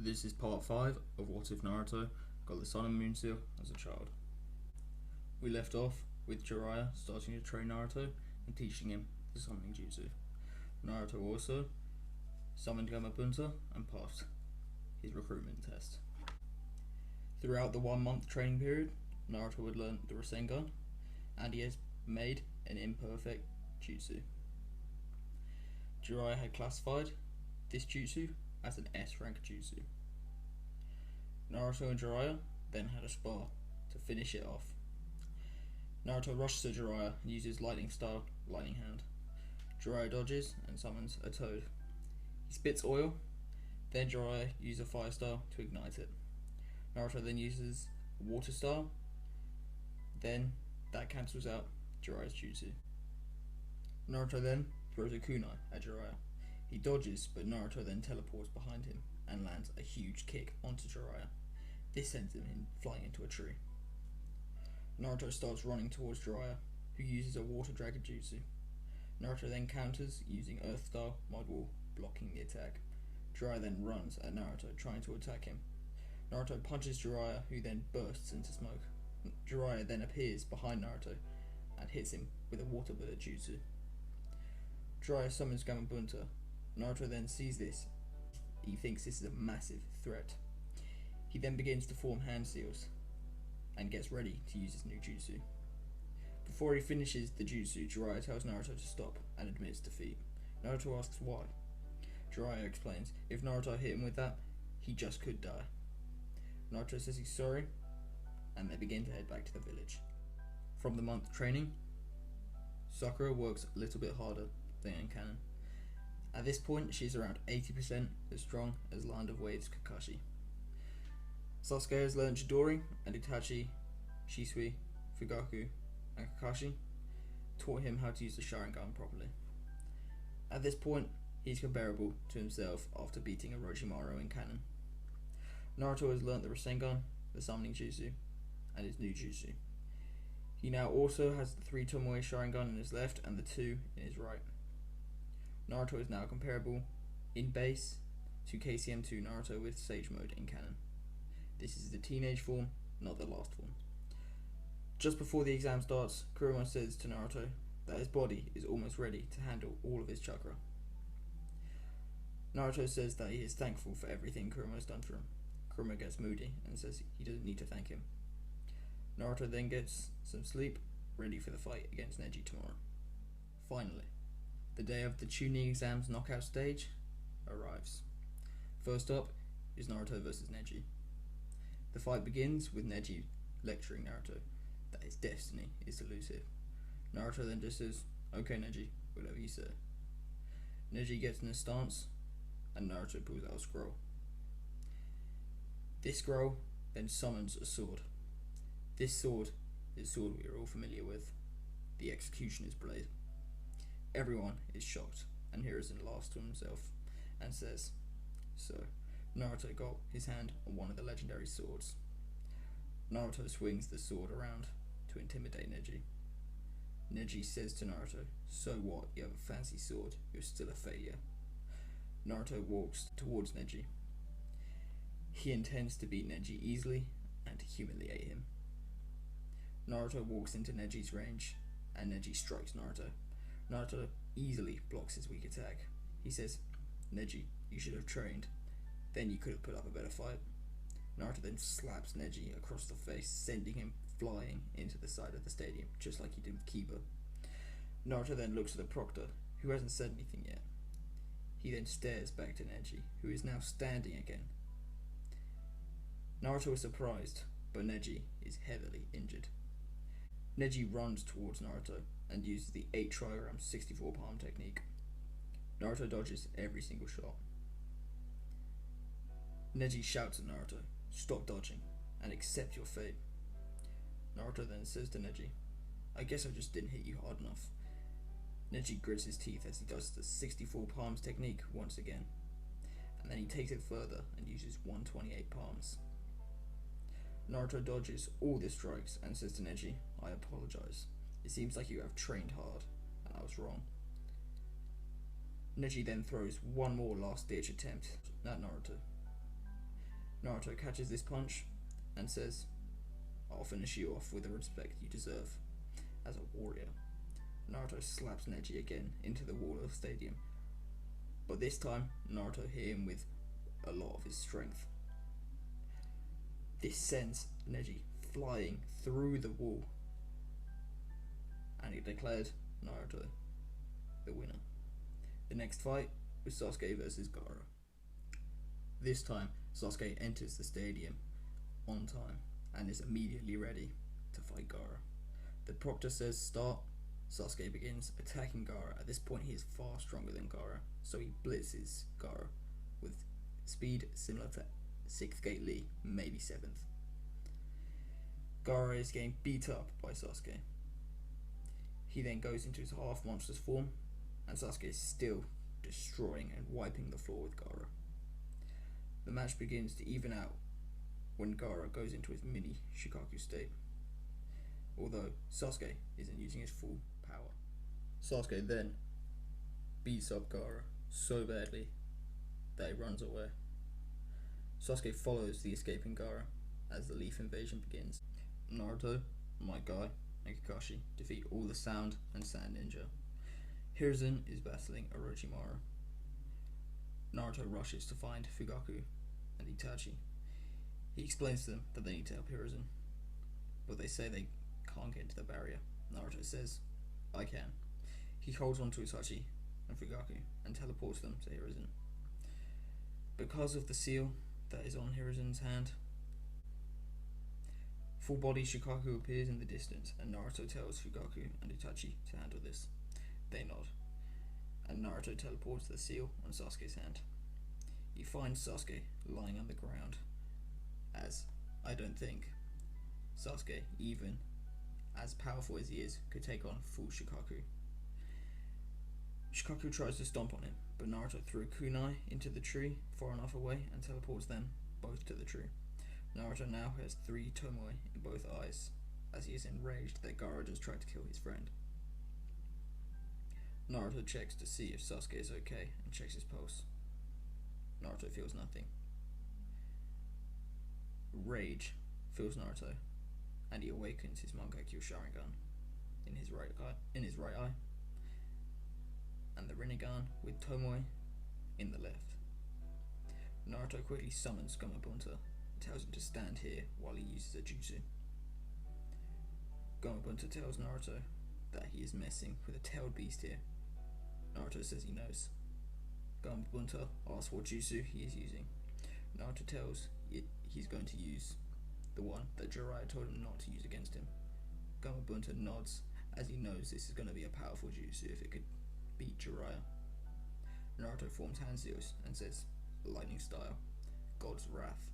This is part 5 of What If Naruto got the Sun and Moon Seal as a child. We left off with Jiraiya starting to train Naruto and teaching him the summoning jutsu. Naruto also summoned Gamabunta and passed his recruitment test. Throughout the 1 month training period, Naruto had learned the Rasengan and he has made an imperfect jutsu. Jiraiya had classified this jutsu as an S rank jutsu. Naruto and Jiraiya then had a spar to finish it off. Naruto rushes to Jiraiya and uses lightning style lightning hand. Jiraiya dodges and summons a toad. He spits oil, then Jiraiya uses a fire style to ignite it. Naruto then uses a water style, then that cancels out Jiraiya's jutsu. Naruto then throws a kunai at Jiraiya. He dodges, but Naruto then teleports behind him and lands a huge kick onto Jiraiya. This sends him flying into a tree. Naruto starts running towards Jiraiya, who uses a water dragon jutsu. Naruto then counters using Earth Style Mud Wall, blocking the attack. Jiraiya then runs at Naruto, trying to attack him. Naruto punches Jiraiya, who then bursts into smoke. Jiraiya then appears behind Naruto and hits him with a water bullet jutsu. Jiraiya summons Gamabunta. Naruto then sees this. He thinks this is a massive threat. He then begins to form hand seals and gets ready to use his new jutsu. Before he finishes the jutsu, Jiraiya tells Naruto to stop and admits defeat. Naruto asks why. Jiraiya explains if Naruto hit him with that, he just could die. Naruto says he's sorry, and they begin to head back to the village. From the month training, Sakura works a little bit harder than in canon. At this point, she is around 80% as strong as Land of Waves Kakashi. Sasuke has learned Chidori, and Itachi, Shisui, Fugaku, and Kakashi taught him how to use the Sharingan properly. At this point, he is comparable to himself after beating Orochimaru in canon. Naruto has learnt the Rasengan, the summoning jutsu, and his new jutsu. He now also has the 3 Tomoe Sharingan in his left and the 2 in his right. Naruto is now comparable in base to KCM2 Naruto with Sage Mode in canon. This is the teenage form, not the last form. Just before the exam starts, Kurama says to Naruto that his body is almost ready to handle all of his chakra. Naruto says that he is thankful for everything Kurama has done for him. Kurama gets moody and says he doesn't need to thank him. Naruto then gets some sleep, ready for the fight against Neji tomorrow. Finally, the day of the Chunin exam's knockout stage arrives. First up is Naruto versus Neji. The fight begins with Neji lecturing Naruto that his destiny is to lose him. Naruto then just says, "Okay Neji, whatever you say." Neji gets in a stance and Naruto pulls out a scroll. This scroll then summons a sword. This sword is a sword we are all familiar with, the Executioner's Blade. Everyone is shocked, and Hiruzen laughs to himself and says, "So, Naruto got his hand on one of the legendary swords." Naruto swings the sword around to intimidate Neji. Neji says to Naruto, "So what, you have a fancy sword, you're still a failure." Naruto walks towards Neji. He intends to beat Neji easily and humiliate him. Naruto walks into Neji's range and Neji strikes Naruto. Naruto easily blocks his weak attack. He says, "Neji, you should have trained. Then you could have put up a better fight." Naruto then slaps Neji across the face, sending him flying into the side of the stadium, just like he did with Kiba. Naruto then looks at the proctor, who hasn't said anything yet. He then stares back to Neji, who is now standing again. Naruto is surprised, but Neji is heavily injured. Neji runs towards Naruto and uses the 8 trigram 64 palm technique. Naruto dodges every single shot. Neji shouts at Naruto, "Stop dodging and accept your fate." Naruto then says to Neji, "I guess I just didn't hit you hard enough." Neji grits his teeth as he does the 64 palms technique once again, and then he takes it further and uses 128 palms. Naruto dodges all the strikes and says to Neji, "I apologize. It seems like you have trained hard, and I was wrong." Neji then throws one more last ditch attempt at Naruto. Naruto catches this punch and says, "I'll finish you off with the respect you deserve as a warrior." Naruto slaps Neji again into the wall of the stadium, but this time Naruto hit him with a lot of his strength. This sends Neji flying through the wall, and he declared Naruto the winner. The next fight was Sasuke versus Gaara. This time, Sasuke enters the stadium on time and is immediately ready to fight Gaara. The proctor says start. Sasuke begins attacking Gaara. At this point, he is far stronger than Gaara, so he blitzes Gaara with speed similar to 6th Gate Lee, maybe 7th. Gaara is getting beat up by Sasuke. He then goes into his half monstrous form, and Sasuke is still destroying and wiping the floor with Gaara. The match begins to even out when Gaara goes into his mini Shukaku state, although Sasuke isn't using his full power. Sasuke then beats up Gaara so badly that he runs away. Sasuke follows the escaping Gaara as the Leaf invasion begins. Naruto, Might Guy, and Kakashi defeat all the Sound and Sand Ninja. Hiruzen is battling Orochimaru. Naruto rushes to find Fugaku and Itachi. He explains to them that they need to help Hiruzen, but they say they can't get into the barrier. Naruto says, "I can." He holds on to Itachi and Fugaku and teleports them to Hiruzen. Because of the seal that is on Hiruzen's hand, full body Shukaku appears in the distance, and Naruto tells Fugaku and Itachi to handle this. They nod, and Naruto teleports the seal on Sasuke's hand. He finds Sasuke lying on the ground, as I don't think Sasuke, even as powerful as he is, could take on full Shukaku. Shukaku tries to stomp on him, but Naruto threw a kunai into the tree far enough away and teleports them both to the tree. Naruto now has 3 Tomoe in both eyes, as he is enraged that Gaara just tried to kill his friend. Naruto checks to see if Sasuke is okay and checks his pulse. Naruto feels nothing. Rage fills Naruto, and he awakens his Mangekyo Sharingan in his right eye, and the Rinnegan with Tomoe in the left. Naruto quickly summons Gamabunta and tells him to stand here while he uses a jutsu. Gamabunta tells Naruto that he is messing with a tailed beast here. Naruto says he knows. Gamabunta asks what jutsu he is using. Naruto tells it he's going to use the one that Jiraiya told him not to use against him. Gamabunta nods, as he knows this is going to be a powerful jutsu if it could beat Jiraiya. Naruto forms hand seals and says, "Lightning style, God's wrath."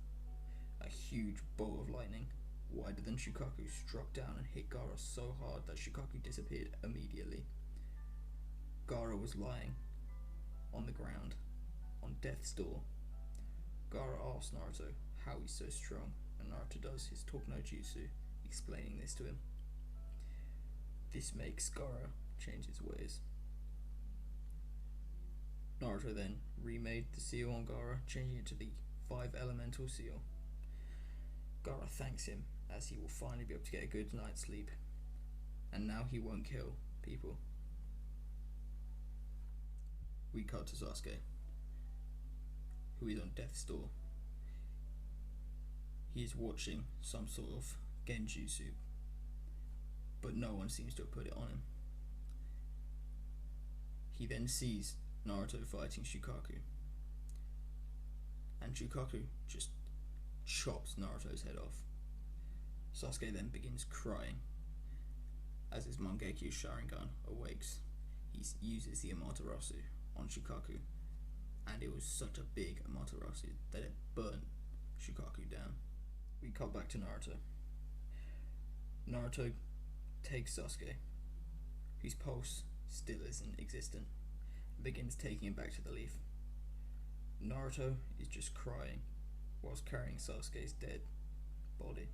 A huge bolt of lightning, wider than Shukaku, struck down and hit Gaara so hard that Shukaku disappeared immediately. Gaara was lying on the ground, on death's door. Gaara asks Naruto how he's so strong, and Naruto does his talk no jutsu, explaining this to him. This makes Gaara change his ways. Naruto then remade the seal on Gaara, changing it to the 5 elemental seal. Gaara thanks him, as he will finally be able to get a good night's sleep, and now he won't kill people. We cut to Sasuke, who is on death's door. He is watching some sort of genjutsu, but no one seems to have put it on him. He then sees Naruto fighting Shukaku, and Shukaku just chops Naruto's head off. Sasuke then begins crying as his Mangekyo Sharingan awakes. He uses the Amaterasu on Shukaku, and it was such a big Amaterasu that it burnt Shukaku down. We cut back to Naruto. Naruto takes Sasuke, whose pulse still isn't existent, and begins taking him back to the Leaf. Naruto is just crying whilst carrying Sasuke's dead body.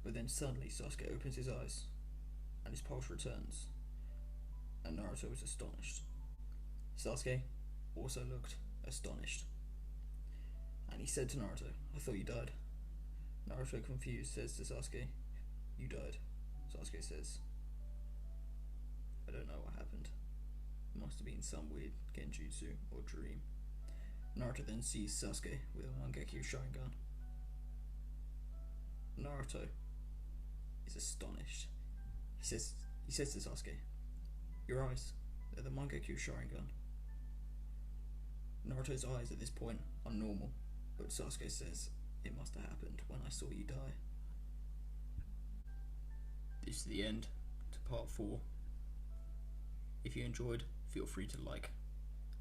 But then suddenly Sasuke opens his eyes and his pulse returns, and Naruto is astonished. Sasuke also looked astonished, and he said to Naruto, I thought you died. Naruto, confused, says to Sasuke, you died. Sasuke says, I don't know what happened. It must have been some weird genjutsu or dream. Naruto then sees Sasuke with a Mangekyo Sharingan. Naruto is astonished. He says to Sasuke, your eyes, they're the Mangekyo Sharingan. Naruto's eyes at this point are normal, but Sasuke says, it must have happened when I saw you die. This is the end to part 4. If you enjoyed, feel free to like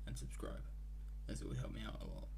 and subscribe, as it will help me out a lot.